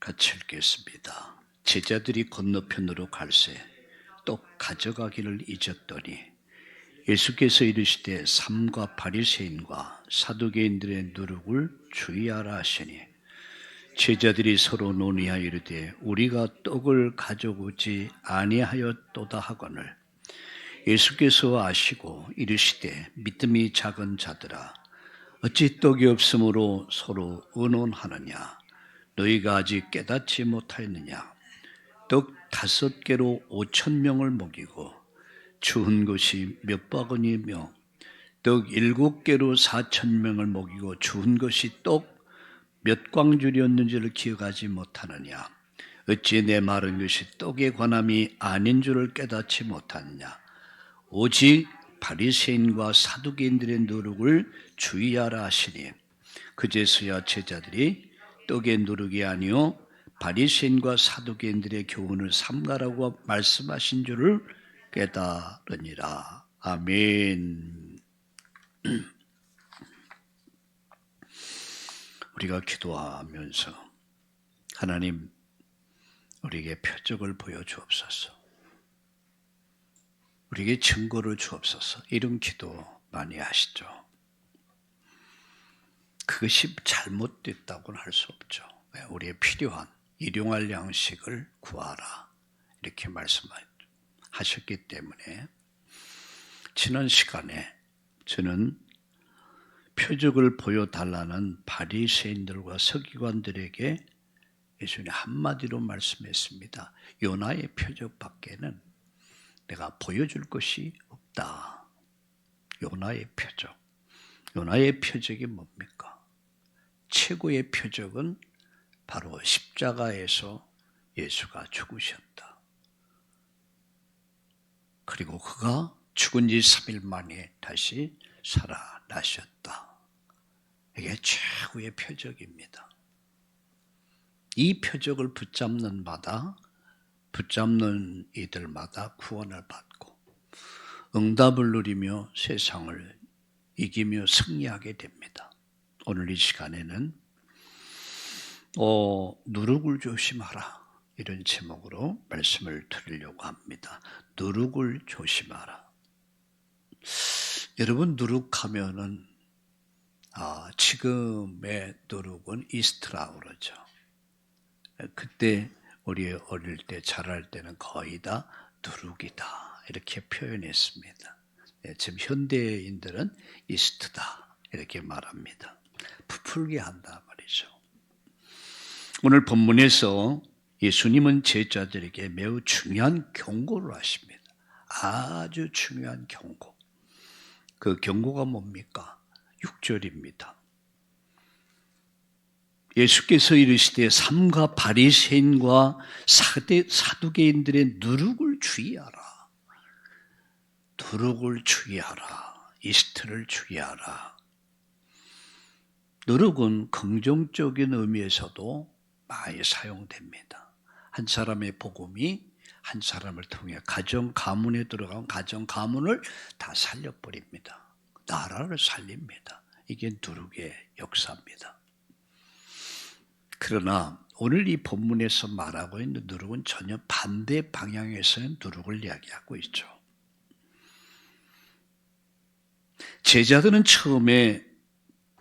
같이 읽겠습니다. 제자들이 건너편으로 갈새 떡 가져가기를 잊었더니 예수께서 이르시되 삼가 바리새인과 사두개인들의 누룩을 주의하라 하시니 제자들이 서로 논의하여 이르되 우리가 떡을 가져오지 아니하였도다 하거늘 예수께서 아시고 이르시되 믿음이 작은 자들아 어찌 떡이 없으므로 서로 의논하느냐 너희가 아직 깨닫지 못하였느냐 떡 5개로 5,000명을 먹이고 주은 것이 몇 바구니며 떡 7개로 4,000명을 먹이고 주은 것이 떡 몇 광줄이었는지를 기억하지 못하느냐 어찌 내 말한 것이 떡에 관함이 아닌 줄을 깨닫지 못하느냐 오직 바리새인과 사두개인들의 누룩을 주의하라 하시니 그제서야 제자들이 떡의 누룩이 아니요 바리새인과 사두개인들의 교훈을 삼가라고 말씀하신 줄을 깨달으니라. 아멘. 우리가 기도하면서 하나님 우리에게 표적을 보여주옵소서. 우리에게 증거를 주옵소서. 이런 기도 많이 하시죠. 그것이 잘못됐다고는 할 수 없죠. 우리의 필요한 일용할 양식을 구하라 이렇게 말씀하셨기 때문에 지난 시간에 저는 표적을 보여달라는 바리새인들과 서기관들에게 예수님이 한마디로 말씀했습니다. 요나의 표적밖에는 내가 보여줄 것이 없다. 요나의 표적. 요나의 표적이 뭡니까? 최고의 표적은 바로 십자가에서 예수가 죽으셨다. 그리고 그가 죽은 지 3일 만에 다시 살아나셨다. 이게 최고의 표적입니다. 이 표적을 붙잡는 이들마다 구원을 받고 응답을 누리며 세상을 이기며 승리하게 됩니다. 오늘 이 시간에는 누룩을 조심하라 이런 제목으로 말씀을 드리려고 합니다. 누룩을 조심하라. 여러분 누룩하면은 지금의 누룩은 이스트라고 그러죠. 그때 우리 어릴 때 자랄 때는 거의 다 누룩이다 이렇게 표현했습니다. 지금 현대인들은 이스트다 이렇게 말합니다. 부풀게 한다 말이죠. 오늘 본문에서 예수님은 제자들에게 매우 중요한 경고를 하십니다. 아주 중요한 경고. 그 경고가 뭡니까? 6절입니다. 예수께서 이르시되 삼가 바리새인과 사두개인들의 누룩을 주의하라. 누룩을 주의하라. 이스트를 주의하라. 누룩은 긍정적인 의미에서도 많이 사용됩니다. 한 사람의 복음이 한 사람을 통해 가정 가문에 들어간 가정 가문을 다 살려버립니다. 나라를 살립니다. 이게 누룩의 역사입니다. 그러나 오늘 이 본문에서 말하고 있는 누룩은 전혀 반대 방향에서의 누룩을 이야기하고 있죠. 제자들은 처음에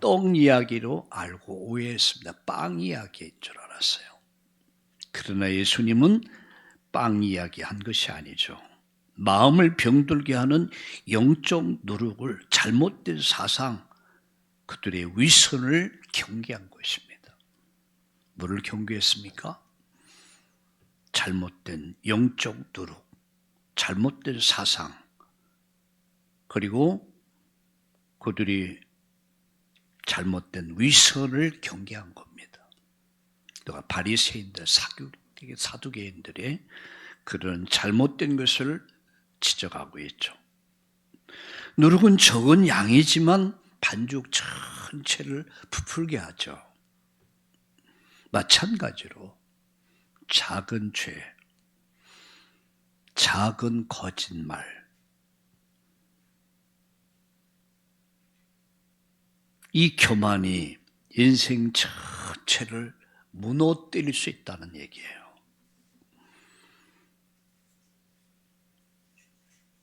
떡 이야기로 알고 오해했습니다. 빵 이야기인 줄 알았어요. 그러나 예수님은 빵 이야기 한 것이 아니죠. 마음을 병들게 하는 영적 누룩을 잘못된 사상, 그들의 위선을 경계한 것입니다. 뭐를 경계했습니까? 잘못된 영적 누룩, 잘못된 사상, 그리고 그들이 잘못된 위선을 경계한 겁니다. 또 바리새인들, 사두개인들의 그런 잘못된 것을 지적하고 있죠. 누룩은 적은 양이지만 반죽 전체를 부풀게 하죠. 마찬가지로 작은 죄, 작은 거짓말, 이 교만이 인생 전체를 무너뜨릴 수 있다는 얘기예요.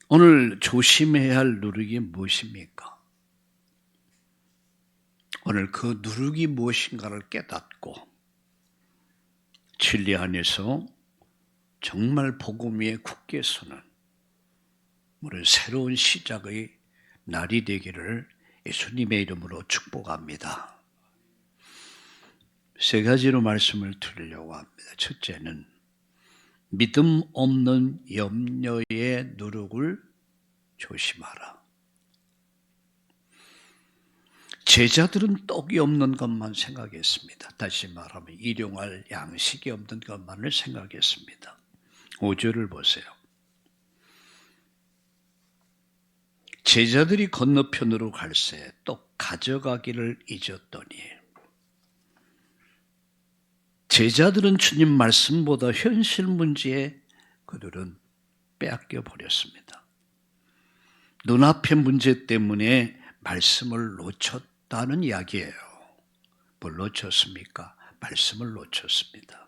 오늘 조심해야 할 누룩이 무엇입니까? 오늘 그 누룩이 무엇인가를 깨닫고 진리 안에서 정말 복음 위에 굳게 서는 우리 새로운 시작의 날이 되기를 예수님의 이름으로 축복합니다. 세 가지로 말씀을 드리려고 합니다. 첫째는 믿음 없는 염려의 누룩을 조심하라. 제자들은 떡이 없는 것만 생각했습니다. 다시 말하면 일용할 양식이 없는 것만을 생각했습니다. 5절을 보세요. 제자들이 건너편으로 갈새 떡 가져가기를 잊었더니 제자들은 주님 말씀보다 현실 문제에 그들은 빼앗겨 버렸습니다. 눈앞의 문제 때문에 말씀을 놓쳤다는 이야기예요. 뭘 놓쳤습니까? 말씀을 놓쳤습니다.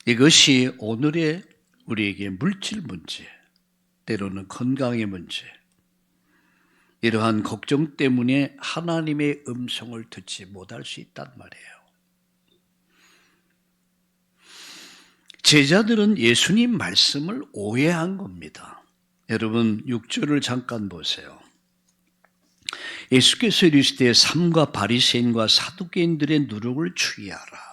이것이 오늘의 우리에게 물질 문제, 때로는 건강의 문제, 이러한 걱정 때문에 하나님의 음성을 듣지 못할 수 있단 말이에요. 제자들은 예수님 말씀을 오해한 겁니다. 여러분 6절을 잠깐 보세요. 예수께서 이르시되 삼가 바리새인과 사두개인들의 누룩을 주의하라.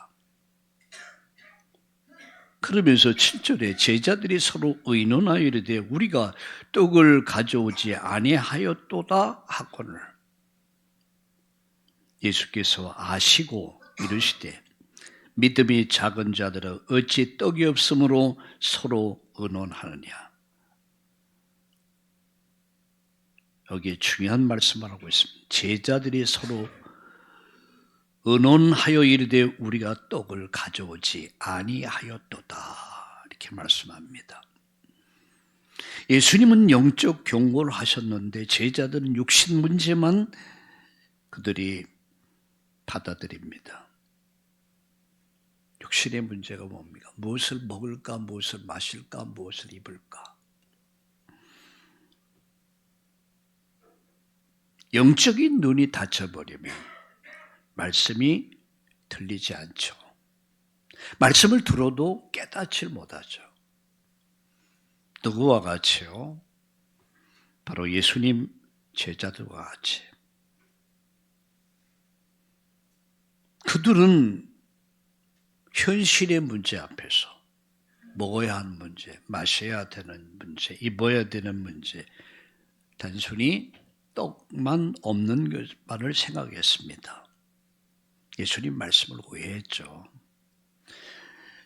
그러면서 7절에 제자들이 서로 의논하여 이르되 우리가 떡을 가져오지 아니하였도다 하거늘 예수께서 아시고 이르시되 믿음이 작은 자들은 어찌 떡이 없으므로 서로 의논하느냐. 여기에 중요한 말씀을 하고 있습니다. 제자들이 서로 의논하여 이르되 우리가 떡을 가져오지 아니하였도다 이렇게 말씀합니다. 예수님은 영적 경고를 하셨는데 제자들은 육신 문제만 그들이 받아들입니다. 육신의 문제가 뭡니까? 무엇을 먹을까, 무엇을 마실까, 무엇을 입을까. 영적인 눈이 닫혀버리면 말씀이 들리지 않죠. 말씀을 들어도 깨닫지 못하죠. 누구와 같이요? 바로 예수님 제자들과 같이. 그들은 현실의 문제 앞에서 먹어야 하는 문제, 마셔야 되는 문제, 입어야 되는 문제, 단순히 떡만 없는 것만을 생각했습니다. 예수님 말씀을 오해했죠.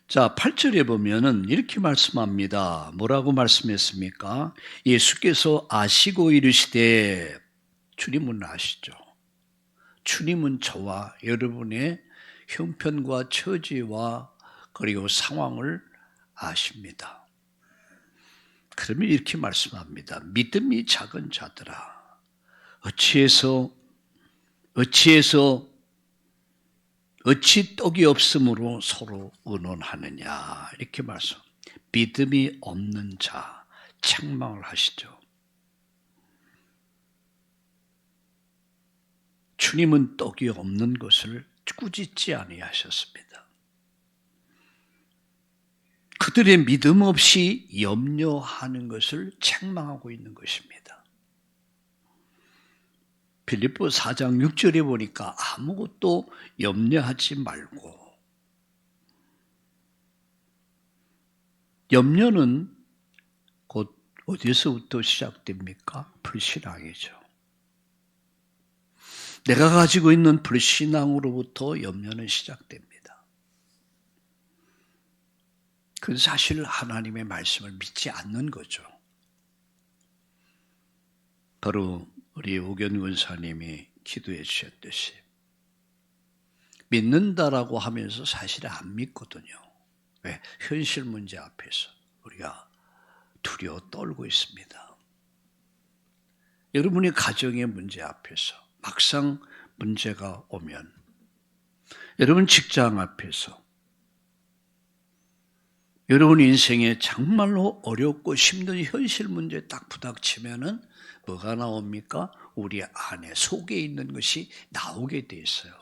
자, 8절에 보면은 이렇게 말씀합니다. 뭐라고 말씀했습니까? 예수께서 아시고 이르시되, 주님은 아시죠. 주님은 저와 여러분의 형편과 처지와 그리고 상황을 아십니다. 그러면 이렇게 말씀합니다. 믿음이 작은 자들아, 어찌 떡이 없으므로 서로 의논하느냐 이렇게 말씀. 믿음이 없는 자 책망을 하시죠. 주님은 떡이 없는 것을 꾸짖지 아니하셨습니다. 그들의 믿음 없이 염려하는 것을 책망하고 있는 것입니다. 빌립보 4장 6절에 보니까 아무것도 염려하지 말고, 염려는 곧 어디서부터 시작됩니까? 불신앙이죠. 내가 가지고 있는 불신앙으로부터 염려는 시작됩니다. 그건 사실 하나님의 말씀을 믿지 않는 거죠. 바로 우리 오견 권사님이 기도해 주셨듯이 믿는다라고 하면서 사실 안 믿거든요. 왜? 현실 문제 앞에서 우리가 두려워 떨고 있습니다. 여러분의 가정의 문제 앞에서 막상 문제가 오면 여러분 직장 앞에서, 여러분 인생에 정말로 어렵고 힘든 현실 문제에 딱 부닥치면은 뭐가 나옵니까? 우리 안에 속에 있는 것이 나오게 돼 있어요.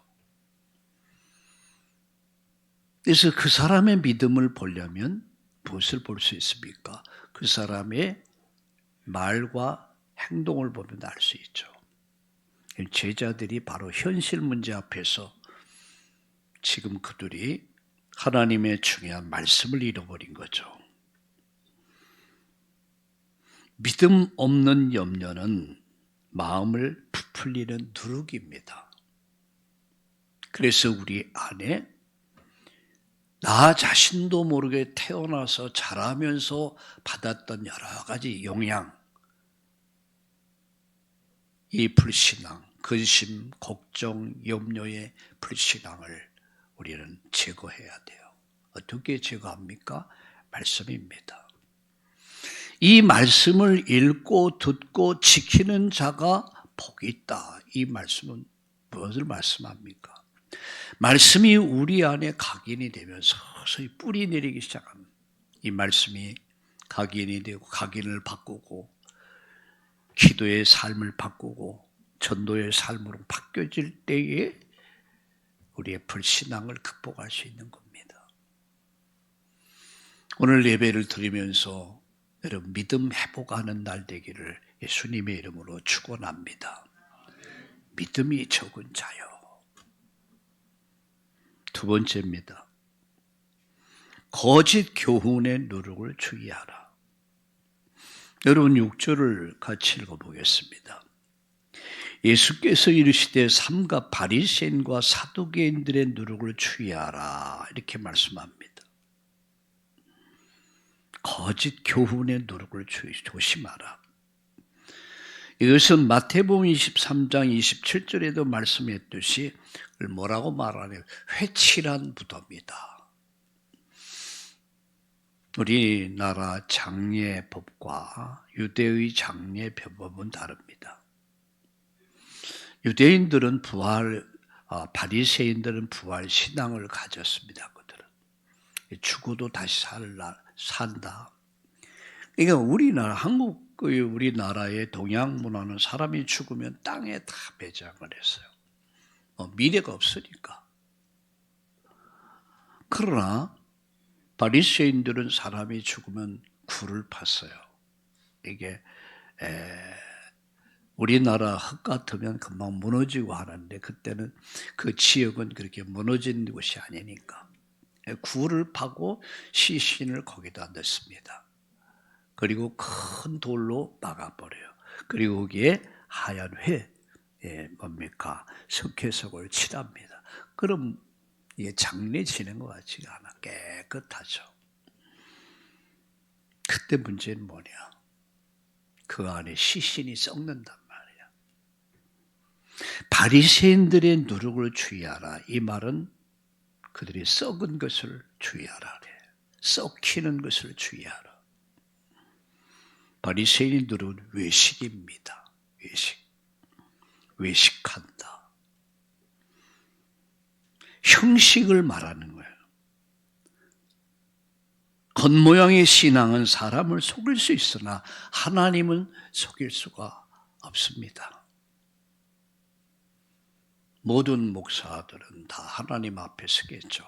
그래서 그 사람의 믿음을 보려면 무엇을 볼 수 있습니까? 그 사람의 말과 행동을 보면 알 수 있죠. 제자들이 바로 현실 문제 앞에서 지금 그들이 하나님의 중요한 말씀을 잃어버린 거죠. 믿음 없는 염려는 마음을 부풀리는 누룩입니다. 그래서 우리 안에 나 자신도 모르게 태어나서 자라면서 받았던 여러 가지 영향, 이 불신앙, 근심, 걱정, 염려의 불신앙을 우리는 제거해야 돼요. 어떻게 제거합니까? 말씀입니다. 이 말씀을 읽고 듣고 지키는 자가 복이 있다. 이 말씀은 무엇을 말씀합니까? 말씀이 우리 안에 각인이 되면서 서서히 뿌리 내리기 시작합니다. 이 말씀이 각인이 되고 각인을 바꾸고 기도의 삶을 바꾸고 전도의 삶으로 바뀌어질 때에 우리의 불신앙을 극복할 수 있는 겁니다. 오늘 예배를 드리면서 여러분 믿음 회복하는 날 되기를 예수님의 이름으로 축원합니다. 믿음이 적은 자요. 두 번째입니다. 거짓 교훈의 누룩을 주의하라. 여러분 6절을 같이 읽어보겠습니다. 예수께서 이르시되 삼가 바리새인과 사두개인들의 누룩을 주의하라 이렇게 말씀합니다. 거짓 교훈의 누룩을 조심하라. 이것은 마태복음 23장 27절에도 말씀했듯이 뭐라고 말하냐면 회칠한 무덤이다. 우리나라 장례법과 유대의 장례법은 다릅니다. 유대인들은 바리새인들은 부활 신앙을 가졌습니다. 그들은 죽어도 다시 산다. 그러니까 우리나라의 동양 문화는 사람이 죽으면 땅에 다 매장을 했어요. 미래가 없으니까. 그러나 바리새인들은 사람이 죽으면 굴을 팠어요. 이게 우리나라 흙 같으면 금방 무너지고 하는데 그때는 그 지역은 그렇게 무너진 곳이 아니니까 굴을 파고 시신을 거기다 넣습니다. 그리고 큰 돌로 막아버려요. 그리고 거기에 하얀 석회석을 칠합니다. 그럼 이게 장례 지는 것 같지가 않아. 깨끗하죠. 그때 문제는 뭐냐? 그 안에 시신이 썩는단 말이야. 바리새인들의 누룩을 주의하라. 이 말은 그들이 썩은 것을 주의하라. 썩히는 것을 주의하라. 바리새인들은 외식입니다. 외식한다. 형식을 말하는 거예요. 겉모양의 신앙은 사람을 속일 수 있으나 하나님은 속일 수가 없습니다. 모든 목사들은 다 하나님 앞에 서겠죠.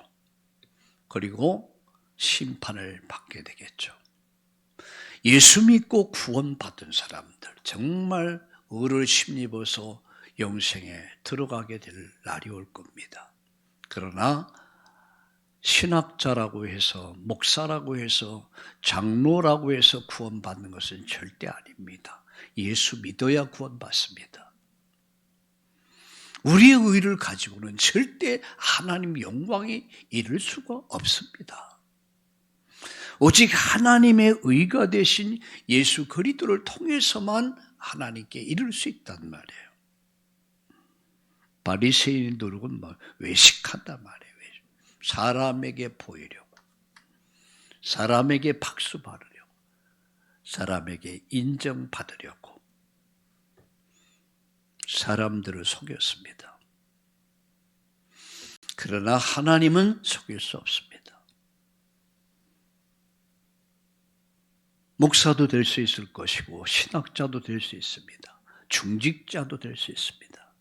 그리고 심판을 받게 되겠죠. 예수 믿고 구원받은 사람들, 정말 의를 힘입어서 영생에 들어가게 될 날이 올 겁니다. 그러나 신학자라고 해서, 목사라고 해서, 장로라고 해서 구원받는 것은 절대 아닙니다. 예수 믿어야 구원받습니다. 우리의 의를 가지고는 절대 하나님 영광이 이룰 수가 없습니다. 오직 하나님의 의가 되신 예수 그리스도를 통해서만 하나님께 이룰 수 있단 말이에요. 바리새인 누룩은 외식한단 말이에요. 사람에게 보이려고, 사람에게 박수 받으려고, 사람에게 인정받으려고 사람들을 속였습니다. 그러나 하나님은 속일 수 없습니다. 목사도 될 수 있을 것이고 신학자도 될 수 있습니다. 중직자도 될 수 있습니다.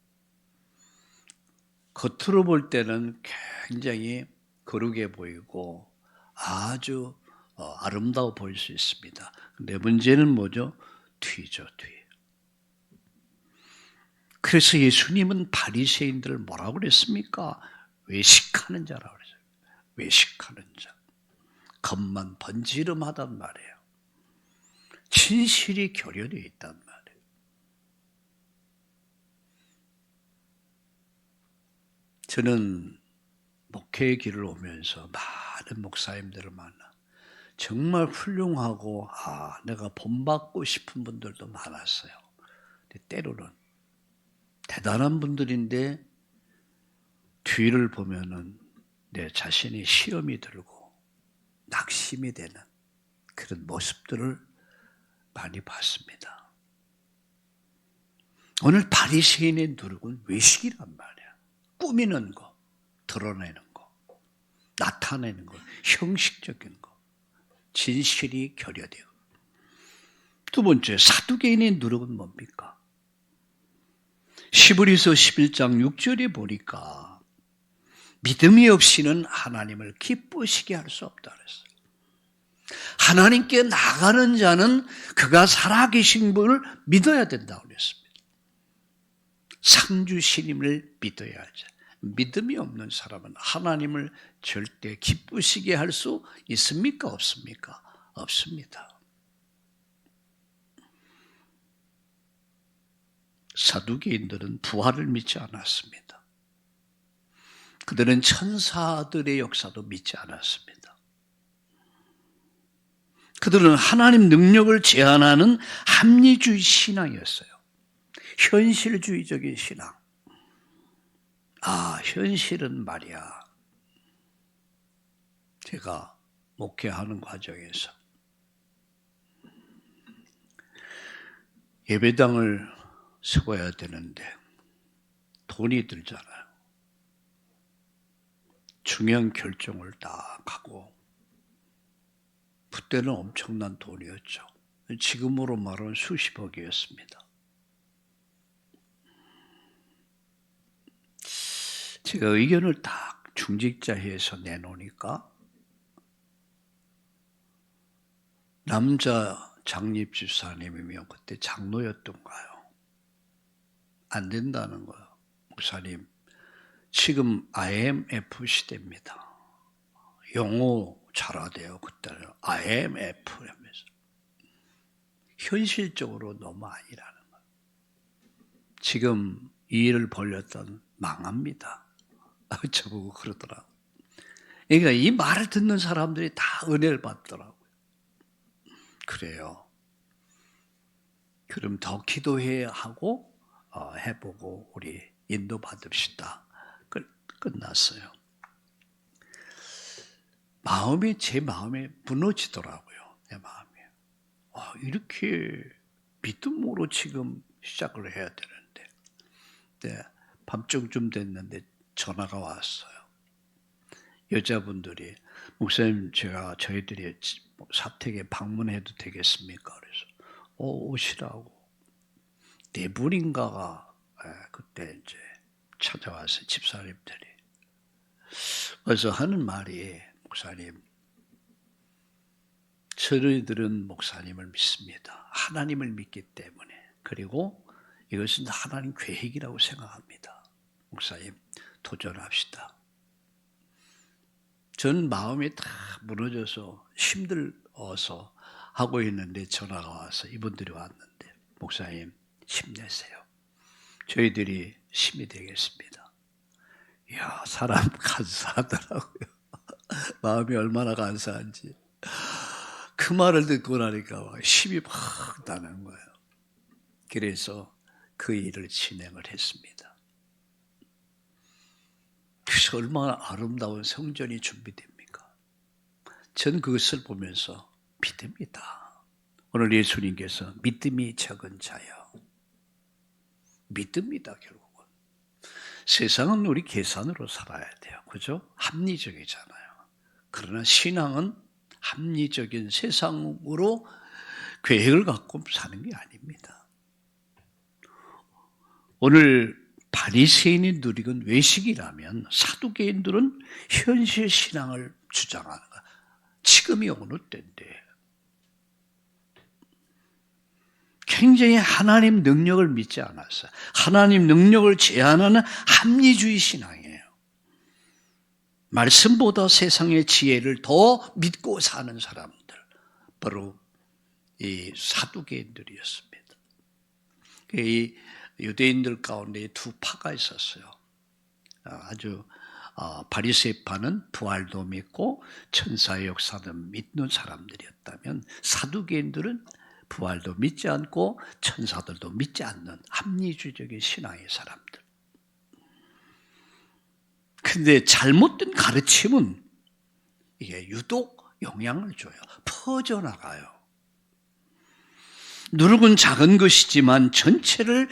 겉으로 볼 때는 굉장히 거룩해 보이고 아주 아름다워 보일 수 있습니다. 근데 문제는 뭐죠? 뒤죠, 뒤. 그래서 예수님은 바리새인들을 뭐라고 그랬습니까? 외식하는 자라고 그랬어요. 외식하는 자. 겉만 번지름하단 말이에요. 진실이 결여되어 있단 말이에요. 저는 목회의 길을 오면서 많은 목사님들을 만나 정말 훌륭하고 내가 본받고 싶은 분들도 많았어요. 근데 때로는 대단한 분들인데 뒤를 보면은 내 자신이 시험이 들고 낙심이 되는 그런 모습들을 많이 봤습니다. 오늘 바리새인의 노력은 외식이란 말이야. 꾸미는 거, 드러내는 거, 나타내는 거, 형식적인 거, 진실이 결여돼요. 두 번째, 사두개인의 노력은 뭡니까? 시브리서 11장 6절에 보니까 믿음이 없이는 하나님을 기쁘시게 할 수 없다 그랬어요. 하나님께 나가는 자는 그가 살아계신 분을 믿어야 된다고 그랬습니다. 상주신임을 믿어야 하죠. 믿음이 없는 사람은 하나님을 절대 기쁘시게 할 수 있습니까? 없습니까? 없습니다. 사두개인들은 부활을 믿지 않았습니다. 그들은 천사들의 역사도 믿지 않았습니다. 그들은 하나님 능력을 제한하는 합리주의 신앙이었어요. 현실주의적인 신앙. 현실은 말이야. 제가 목회하는 과정에서 예배당을 세워야 되는데 돈이 들잖아요. 중요한 결정을 딱 하고 그때는 엄청난 돈이었죠. 지금으로 말하면 수십억이었습니다. 제가 의견을 딱 중직자회에서 내놓으니까 남자 장립집사님이면 그때 장로였던가요? 안 된다는 거예요. 목사님, 지금 IMF 시대입니다. 용어 잘하대요. 그때는 IMF 하면서. 현실적으로 너무 아니라는 거예요. 지금 이 일을 벌렸던 망합니다. 저보고 그러더라고요. 그러니까 이 말을 듣는 사람들이 다 은혜를 받더라고요. 그래요. 그럼 더 기도해야 하고 해보고 우리 인도 받읍시다. 끝났어요. 제 마음이 무너지더라고요. 내 마음이. 이렇게 믿음으로 지금 시작을 해야 되는데. 네, 밤중쯤 됐는데 전화가 왔어요. 여자분들이 목사님 제가 저희들이 사택에 방문해도 되겠습니까? 그래서 오시라고. 네 분인가가 그때 이제 찾아왔어요. 집사님들이. 그래서 하는 말이 목사님, 저희들은 목사님을 믿습니다. 하나님을 믿기 때문에. 그리고 이것은 하나님 계획이라고 생각합니다. 목사님, 도전합시다. 전 마음이 다 무너져서 힘들어서 하고 있는데 전화가 와서 이분들이 왔는데 목사님 힘내세요. 저희들이 힘이 되겠습니다. 이야, 사람 간사하더라고요. 마음이 얼마나 간사한지. 그 말을 듣고 나니까 막 힘이 막 나는 거예요. 그래서 그 일을 진행을 했습니다. 그래서 얼마나 아름다운 성전이 준비됩니까? 전 그것을 보면서 믿음이다. 오늘 예수님께서 믿음이 적은 자여. 믿음이다 결국은. 세상은 우리 계산으로 살아야 돼요. 그죠? 합리적이잖아요. 그러나 신앙은 합리적인 세상으로 계획을 갖고 사는 게 아닙니다. 오늘 바리새인이 누리건 외식이라면 사두개인들은 현실 신앙을 주장하는 거야. 지금이 어느 때인데. 굉장히 하나님 능력을 믿지 않았어요. 하나님 능력을 제한하는 합리주의 신앙이에요. 말씀보다 세상의 지혜를 더 믿고 사는 사람들, 바로 이 사두개인들이었습니다. 이 유대인들 가운데 두 파가 있었어요. 아주 바리새파는 부활도 믿고 천사의 역사도 믿는 사람들이었다면 사두개인들은 부활도 믿지 않고 천사들도 믿지 않는 합리주의적인 신앙의 사람들. 근데 잘못된 가르침은 이게 유독 영향을 줘요. 퍼져나가요. 누룩은 작은 것이지만 전체를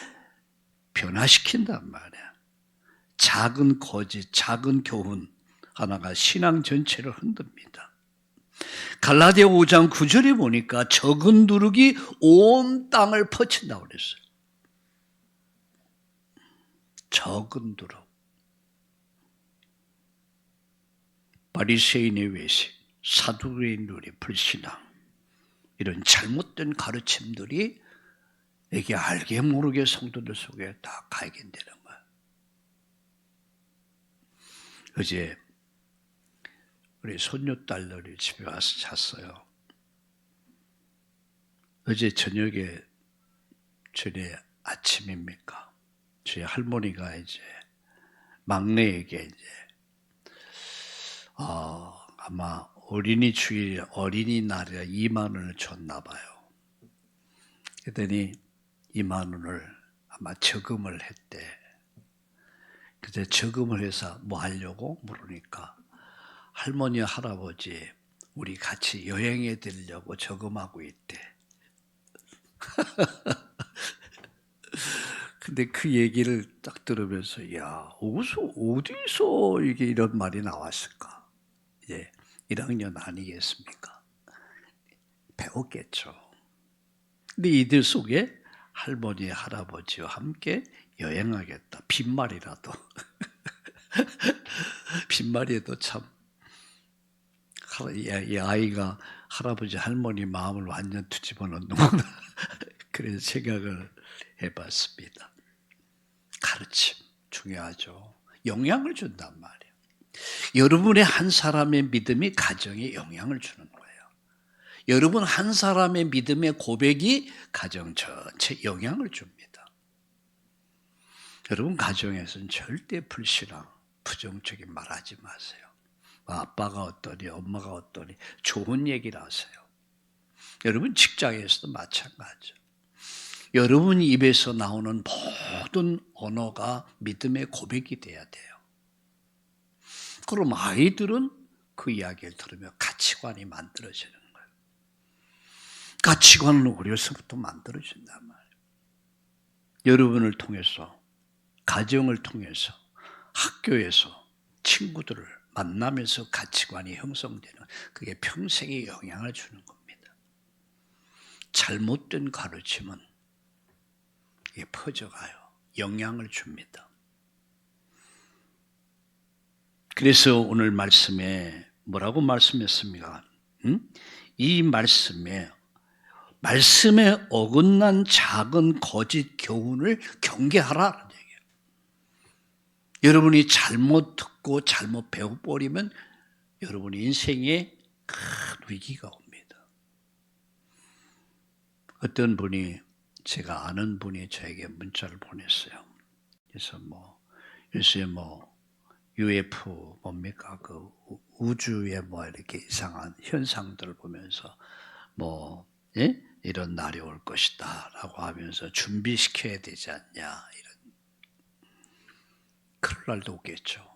변화시킨단 말이야. 작은 거짓, 작은 교훈 하나가 신앙 전체를 흔듭니다. 갈라디아 5장 9절에 보니까 적은 누룩이 온 땅을 퍼친다고 그랬어요. 적은 누룩. 바리새인의 외식, 사두개인들의 불신앙, 이런 잘못된 가르침들이 이게 알게 모르게 성도들 속에 다 발견되는 거예요. 어제 우리 손녀딸들이 집에 와서 잤어요. 어제 저녁에 저희 아침입니까? 저희 할머니가 이제 막내에게 이제 아마 어린이 주일 어린이날에 2만 원을 줬나 봐요. 그랬더니 2만 원을 아마 저금을 했대. 그때 저금을 해서 뭐 하려고 물으니까 할머니 할아버지 우리 같이 여행해 드리려고 저금하고 있대. 근데 그 얘기를 딱 들으면서 야, 어디서 이게 이런 말이 나왔을까? 예, 1학년 아니겠습니까? 배웠겠죠. 근데 이들 속에 할머니, 할아버지와 함께 여행하겠다. 빈말이라도. 빈말이라도 참, 이 아이가 할아버지, 할머니 마음을 완전 뒤집어 놓는구나. 그래서 생각을 해봤습니다. 가르침, 중요하죠. 영향을 준단 말이에요. 여러분의 한 사람의 믿음이 가정에 영향을 주는 거예요. 여러분 한 사람의 믿음의 고백이 가정 전체 영향을 줍니다. 여러분 가정에서는 절대 불신앙, 부정적인 말 하지 마세요. 아빠가 어떠니, 엄마가 어떠니 좋은 얘기를 하세요. 여러분 직장에서도 마찬가지죠. 여러분 입에서 나오는 모든 언어가 믿음의 고백이 돼야 돼요. 그럼 아이들은 그 이야기를 들으며 가치관이 만들어지는 거예요. 가치관은 어려서부터 만들어진단 말이에요. 여러분을 통해서, 가정을 통해서, 학교에서 친구들을 만나면서 가치관이 형성되는, 그게 평생에 영향을 주는 겁니다. 잘못된 가르침은 이게 퍼져가요. 영향을 줍니다. 그래서 오늘 말씀에 뭐라고 말씀했습니까? 이 말씀에 어긋난 작은 거짓 교훈을 경계하라는 얘기예요. 여러분이 잘못 듣고 잘못 배워버리면 여러분 인생에 큰 위기가 옵니다. 어떤 분이, 제가 아는 분이 저에게 문자를 보냈어요. 그래서 요새 UFO 뭡니까? 그 우주에 이렇게 이상한 현상들을 보면서 예? 이런 날이 올 것이다 라고 하면서 준비시켜야 되지 않냐, 이런. 그럴 날도 오겠죠.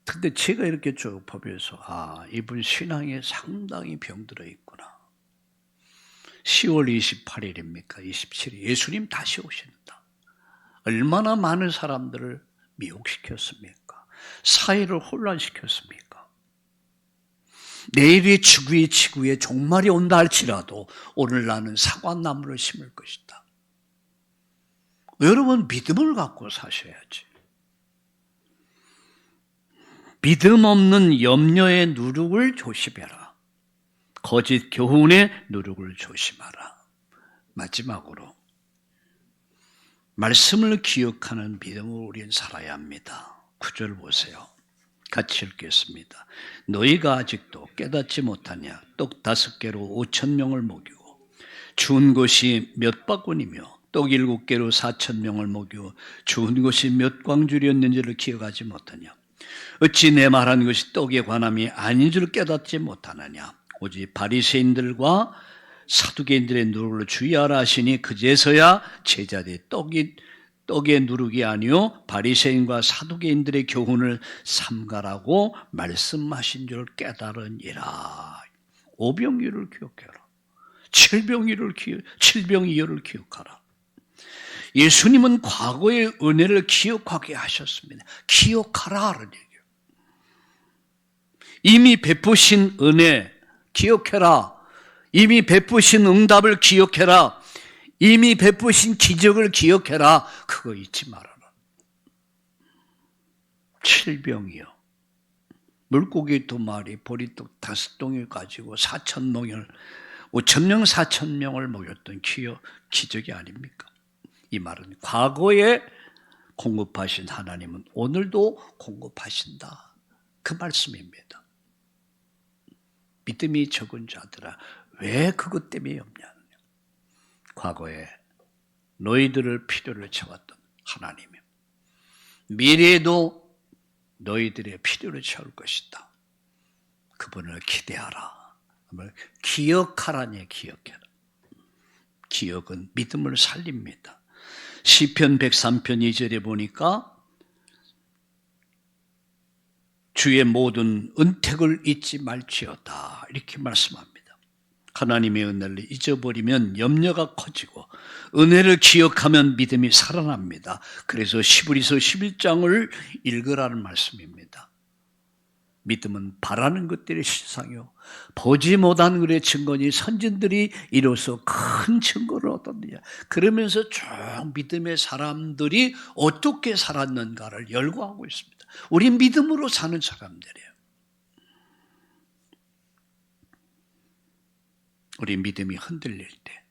근데 제가 이렇게 쭉 보면서 이분 신앙에 상당히 병들어 있구나. 10월 28일입니까? 27일 예수님 다시 오신다. 얼마나 많은 사람들을 미혹시켰습니까? 사회를 혼란시켰습니까? 내일이 지구의 종말이 온다 할지라도 오늘 나는 사과나무를 심을 것이다. 여러분, 믿음을 갖고 사셔야지. 믿음 없는 염려의 누룩을 조심해라. 거짓 교훈의 누룩을 조심하라. 마지막으로 말씀을 기억하는 믿음으로 우리는 살아야 합니다. 9절 보세요. 같이 읽겠습니다. 너희가 아직도 깨닫지 못하냐? 떡 5개로 5,000명을 먹이고 주운 것이 몇 바구니며 떡 7개로 4,000명을 먹이고 주운 것이 몇 광줄이었는지를 기억하지 못하냐? 어찌 내 말한 것이 떡에 관함이 아닌 줄 깨닫지 못하느냐? 오직 바리새인들과 사두개인들의 누룩을 주의하라 하시니 그제서야 제자들이 떡의 누룩이 아니요 바리새인과 사두개인들의 교훈을 삼가라고 말씀하신 줄 깨달으니라. 오병이어를 기억해라. 칠병이어를 기억하라. 예수님은 과거의 은혜를 기억하게 하셨습니다. 기억하라는 얘기예요. 이미 베푸신 은혜 기억해라. 이미 베푸신 응답을 기억해라. 이미 베푸신 기적을 기억해라. 그거 잊지 말아라. 칠병이요. 물고기 2마리, 보리떡 5동을 가지고 5,000명, 4,000명을 먹였던 기적이 아닙니까? 이 말은 과거에 공급하신 하나님은 오늘도 공급하신다. 그 말씀입니다. 믿음이 적은 자들아, 왜 그것 때문에 염려하느냐? 과거에 너희들을 필요를 채웠던 하나님이 미래에도 너희들의 필요를 채울 것이다. 그분을 기대하라. 기억하라니 기억해라. 기억은 믿음을 살립니다. 시편 103편 2절에 보니까 주의 모든 은택을 잊지 말지어다 이렇게 말씀합니다. 하나님의 은혜를 잊어버리면 염려가 커지고 은혜를 기억하면 믿음이 살아납니다. 그래서 히브리서 11장을 읽으라는 말씀입니다. 믿음은 바라는 것들의 실상이요 보지 못한 것의 증거니 선진들이 이로써 큰 증거를 얻었느냐. 그러면서 쭉 믿음의 사람들이 어떻게 살았는가를 열거하고 있습니다. 우리 믿음으로 사는 사람들이에요. 우리 믿음이 흔들릴 때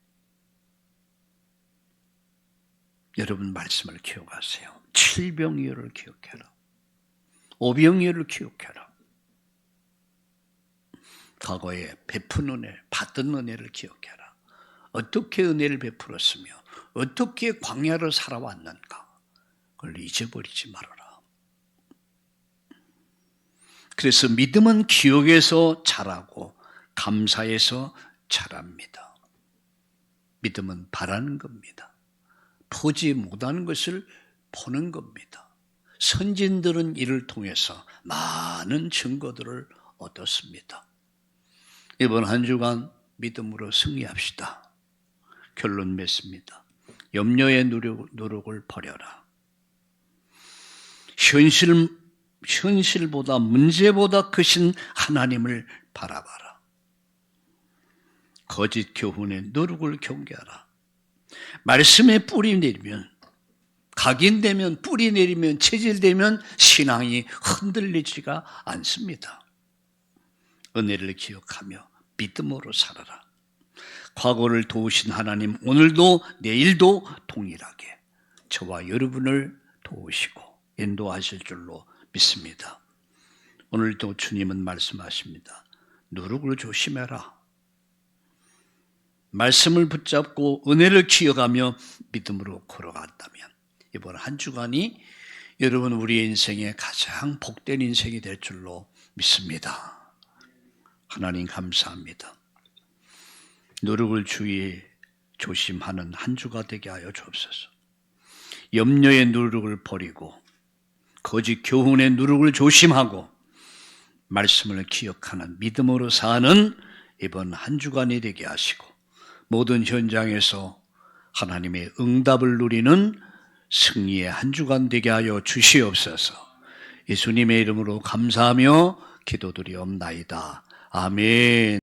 여러분 말씀을 기억하세요. 칠병이어를 기억해라. 오병이어를 기억해라. 과거에 베푼 은혜, 받은 은혜를 기억해라. 어떻게 은혜를 베풀었으며 어떻게 광야를 살아왔는가 그걸 잊어버리지 말아라. 그래서 믿음은 기억에서 자라고 감사에서 자랍니다. 믿음은 바라는 겁니다. 보지 못하는 것을 보는 겁니다. 선진들은 이를 통해서 많은 증거들을 얻었습니다. 이번 한 주간 믿음으로 승리합시다. 결론 맺습니다. 염려의 누룩을 버려라. 현실보다 문제보다 크신 하나님을 바라봐라. 거짓 교훈의 누룩을 경계하라. 말씀에 뿌리 내리면 각인되면 뿌리 내리면 체질되면 신앙이 흔들리지가 않습니다. 은혜를 기억하며 믿음으로 살아라. 과거를 도우신 하나님 오늘도 내일도 동일하게 저와 여러분을 도우시고 인도하실 줄로 믿습니다. 오늘도 주님은 말씀하십니다. 누룩을 조심해라. 말씀을 붙잡고 은혜를 기억하며 믿음으로 걸어간다면 이번 한 주간이 여러분 우리의 인생에 가장 복된 인생이 될 줄로 믿습니다. 하나님 감사합니다. 누룩을 조심하는 한 주가 되게 하여 주옵소서. 염려의 누룩을 버리고 거짓 교훈의 누룩을 조심하고 말씀을 기억하는 믿음으로 사는 이번 한 주간이 되게 하시고 모든 현장에서 하나님의 응답을 누리는 승리의 한 주간 되게 하여 주시옵소서. 예수님의 이름으로 감사하며 기도드리옵나이다. 아멘.